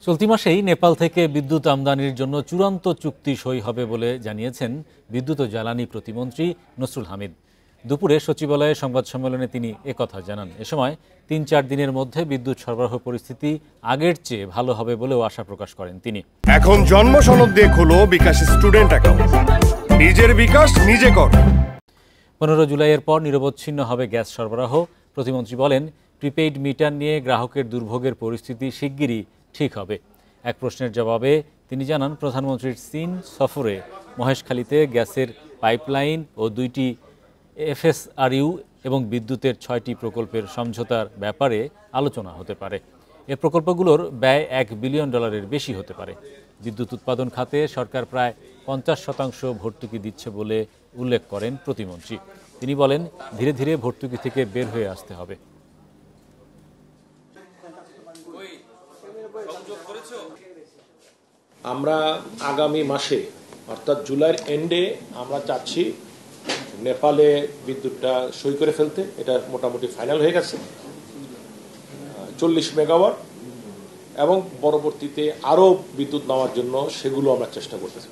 চলতি মাসেই নেপাল থেকে বিদ্যুৎ আমদানির জন্য চূড়ান্ত চুক্তি সই হবে বলে জানিয়েছেন বিদ্যুৎ ও জ্বালানি প্রতিমন্ত্রী নসরুল হামিদ। দুপুরে সচিবালয়ে সংবাদ সম্মেলনে তিনি একথা জানান। এ সময় ৩-৪ দিনের মধ্যে বিদ্যুৎ সরবরাহ পরিস্থিতি আগের চেয়ে ভালো হবে বলেও আশা প্রকাশ করেন তিনি। এখন জন্ম সনদ দিয়ে খোলো বিকাশ স্টুডেন্ট অ্যাকাউন্ট, নিজের বিকাশ নিজে কর। 15 জুলাইয়ের পর নিরবচ্ছিন্ন হবে গ্যাস সরবরাহ। প্রতিমন্ত্রী বলেন, প্রিপেইড মিটার নিয়ে গ্রাহকের দুর্ভোগের পরিস্থিতি শিগগিরই ঠিক হবে। এক প্রশ্নের জবাবে তিনি জানান, প্রধানমন্ত্রীর চীন সফরে মহেশখালীতে গ্যাসের পাইপলাইন ও 2টি এফএসআরইউ এবং বিদ্যুতের 6টি প্রকল্পের সমঝোতার ব্যাপারে আলোচনা হতে পারে। এ প্রকল্পগুলোর ব্যয় $1 বিলিয়ন বেশি হতে পারে। বিদ্যুৎ উৎপাদন খাতে সরকার প্রায় 50% ভর্তুকি দিচ্ছে বলে উল্লেখ করেন প্রতিমন্ত্রী। তিনি বলেন, ধীরে ধীরে ভর্তুকি থেকে বের হয়ে আসতে হবে। আমরা আগামী মাসে অর্থাৎ জুলাইয়ের এন্ডে আমরা চাচ্ছি নেপালে বিদ্যুৎটা সই করে ফেলতে। এটা মোটামুটি ফাইনাল হয়ে গেছে 40 মেগাওয়াট, এবং পরবর্তীতে আরও বিদ্যুৎ নেওয়ার জন্য সেগুলো আমরা চেষ্টা করতেছি।